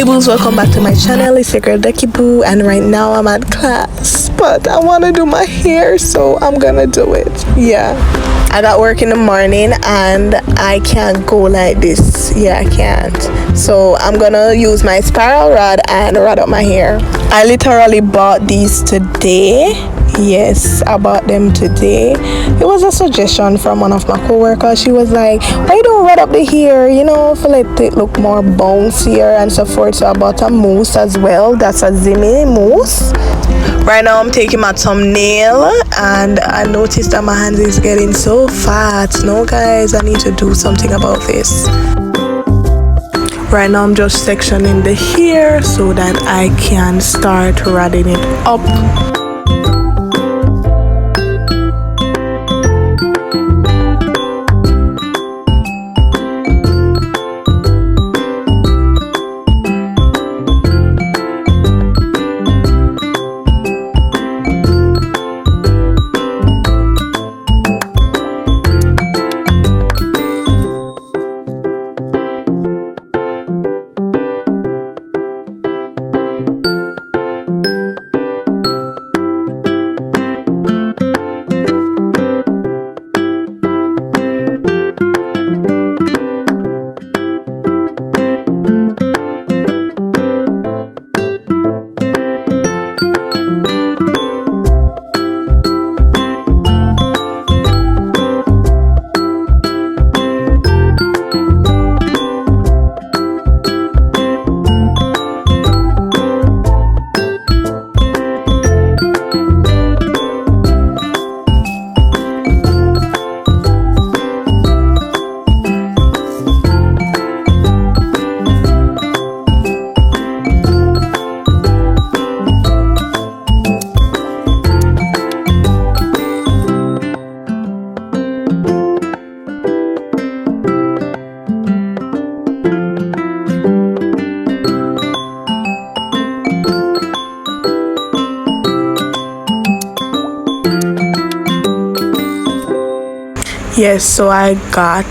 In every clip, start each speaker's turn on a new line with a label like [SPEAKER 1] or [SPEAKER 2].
[SPEAKER 1] Boos, welcome back to my channel. It's your girl Decky Boo, and right now I'm at class, but I want to do my hair, so I'm gonna do it. Yeah, I got work in the morning and I can't go like this. Yeah, I can't, so I'm gonna use my spiral rod and rod up my hair. I literally bought these today. Yes, I bought them today. It was a suggestion from one of my co-workers. She was like, why don't red up the hair, you know, for let it look more bouncier and so forth. So I bought a mousse as well. That's a Zipmail mousse. Right now I'm taking my thumbnail and I noticed that my hands is getting so fat. No guys, I need to do something about this. Right now I'm just sectioning the hair so that I can start rodding it up. Yes, so I got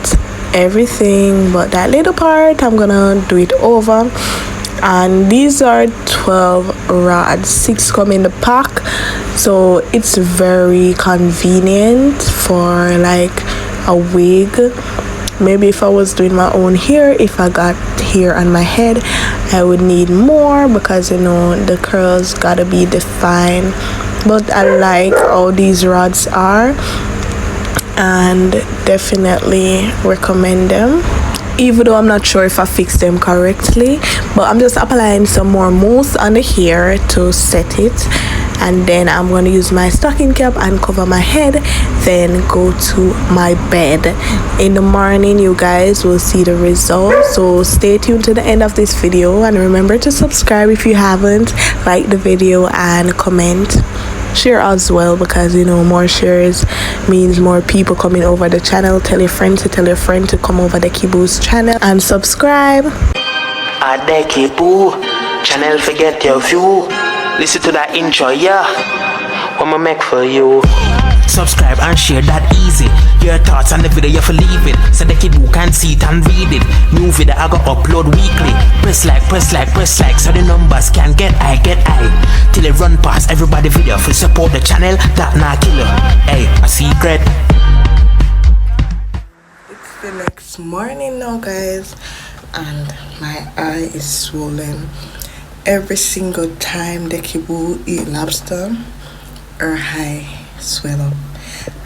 [SPEAKER 1] everything but that little part. I'm gonna do it over, and these are 12 rods, 6 come in the pack, so it's very convenient for like a wig. Maybe if I was doing my own hair, if I got hair on my head, I would need more because you know the curls gotta be defined, but I like how these rods are and definitely recommend them, even though I'm not sure if I fixed them correctly. But I'm just applying some more mousse on the hair to set it, and then I'm going to use my stocking cap and cover my head, then go to my bed. In the morning you guys will see the results, so stay tuned to the end of this video, and remember to subscribe if you haven't, like the video and comment, share as well, because you know more shares means more people coming over the channel. Tell your friend to come over the Kibu's channel and subscribe.
[SPEAKER 2] At the Kibu channel, forget your view. Listen to that intro, yeah. What I make for you. Subscribe and share that easy. Your thoughts on the video you for leave it, so the kid who can see it and read it. New video I go upload weekly. Press like, so the numbers can get high. Till it run past everybody video for support the channel. That not killer. Hey, a secret.
[SPEAKER 1] It's the next morning now guys, and my eye is swollen. Every single time the Kibu eat lobster, her eye swell up.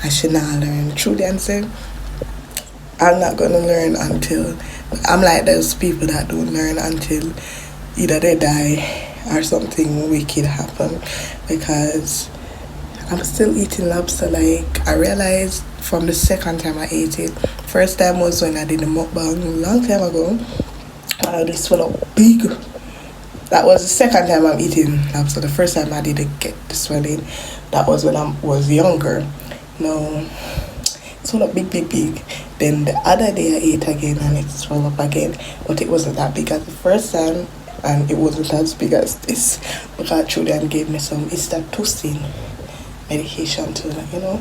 [SPEAKER 1] I should not learn. Truly and say, I'm not gonna learn until I'm like those people that don't learn until either they die or something wicked happen, because I'm still eating lobster. Like I realized from the second time I ate it. First time was when I did the mukbang a long time ago. This swell up big. That was the second time I'm eating lobster. The first time I didn't get the swelling, that was when I was younger. No, it swelled up big. Then the other day I ate again and it swelled up again, but it wasn't that big as the first time, and it wasn't as big as this, because Julian gave me some istatocin medication to, you know,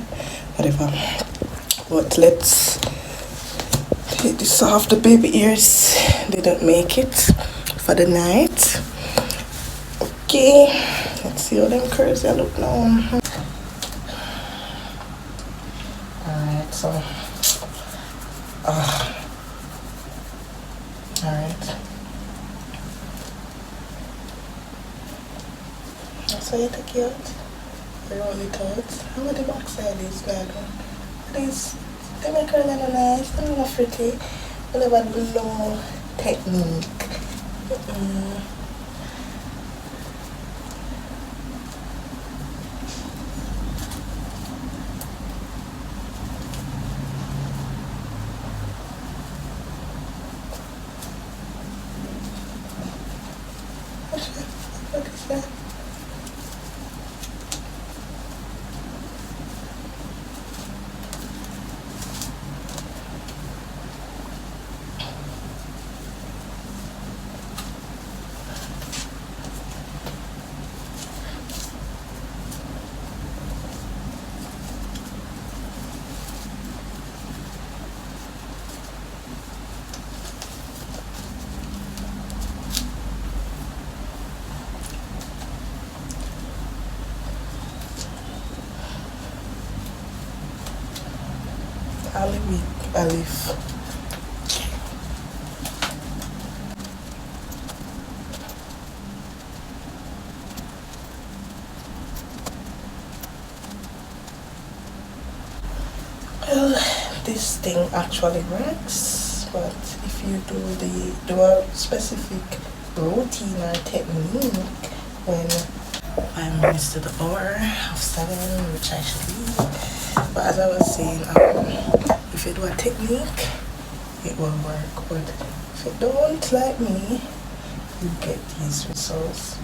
[SPEAKER 1] whatever. But let's take this off. The baby ears didn't make it for the night. Okay, let's see how them curls they look now. Alright, so alright. So you take it out, roll it out. How about the back side is bad? These, they make her little nice, they're not pretty. A little bit below technique. What is that? Alif. Well, this thing actually works, but if you do a specific routine or technique when 5 minutes to the hour of 7, which I should leave. But as I was saying, if you do a technique, it will work. But if you don't, like me, you get these results.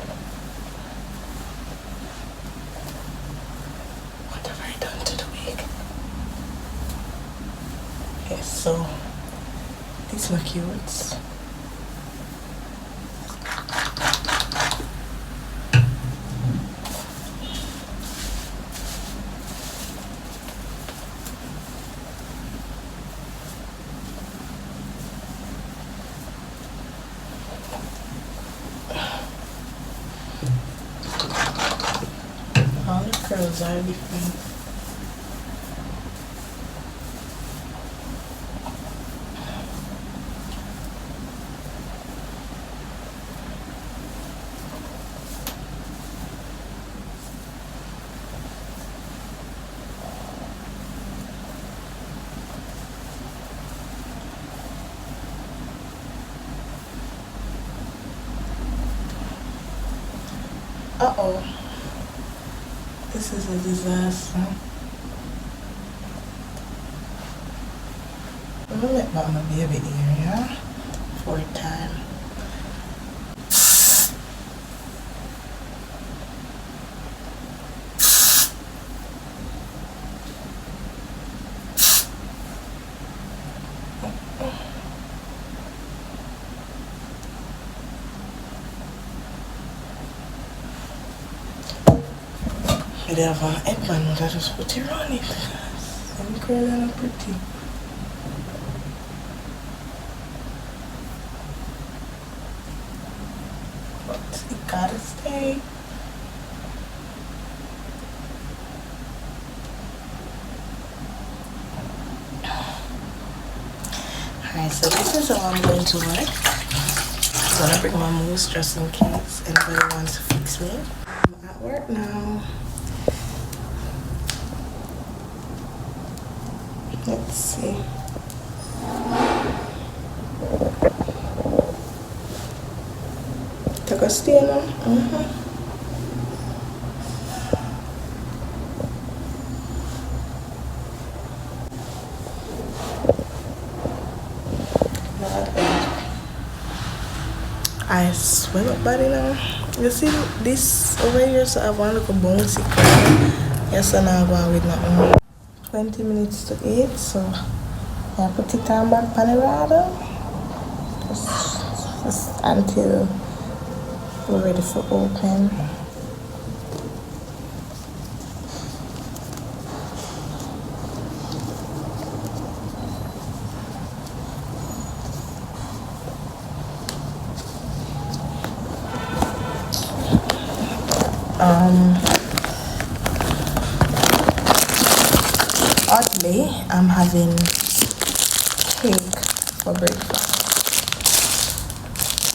[SPEAKER 1] What have I done to the wig? Yes, so these are cute. All the curls are different. Uh-oh. This is a disaster. I'm gonna let Mama baby here, yeah? For a time. They have an headband that just put it on it. I'm curly and pretty. But it gotta stay. Alright, so this is how I'm going to work. I'm gonna bring my mousse just in case anybody wants to fix me. I'm at work now. Let's see. Take a stay now. I swim up body now. You see this over here, so I want to go bouncy curl. Yes, and I'll go with my own. 20 minutes to 8, so I put it on back on the radar just until we're ready for open. Oddly, I'm having cake for breakfast.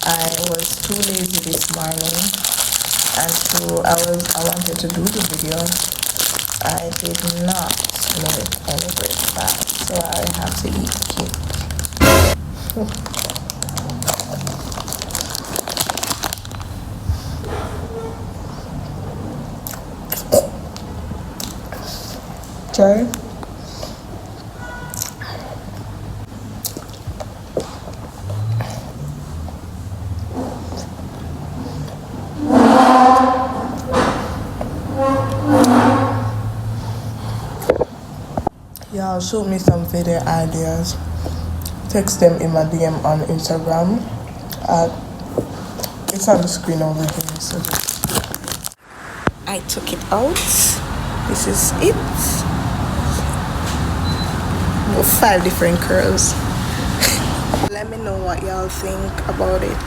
[SPEAKER 1] I was too lazy this morning, and so I wanted to do the video. I did not make any breakfast, so I have to eat cake. Sorry. Y'all shoot me some video ideas. Text them in my DM on Instagram. It's on the screen over here. So I took it out. This is it. 5 different curls. Let me know what y'all think about it.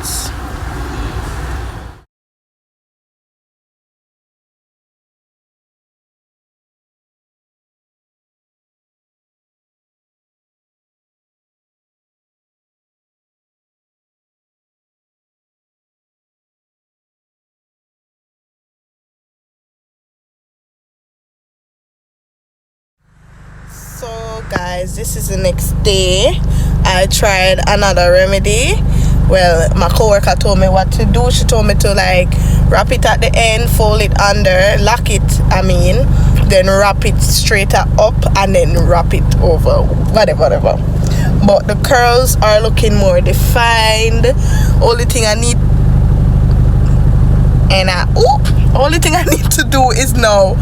[SPEAKER 1] So guys, this is the next day. I tried another remedy. Well, my coworker told me what to do. She told me to like wrap it at the end, fold it under, lock it, then wrap it straight up and then wrap it over, whatever. But the curls are looking more defined. Only thing I need to do is now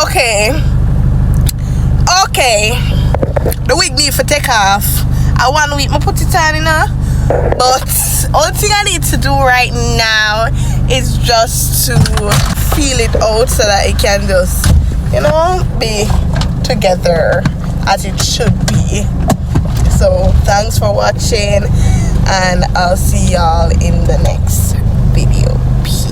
[SPEAKER 1] okay, the wig need to take off. I 1 week I put it on, but all thing I need to do right now is just to feel it out so that it can just, be together as it should be. So thanks for watching, and I'll see y'all in the next video. Peace.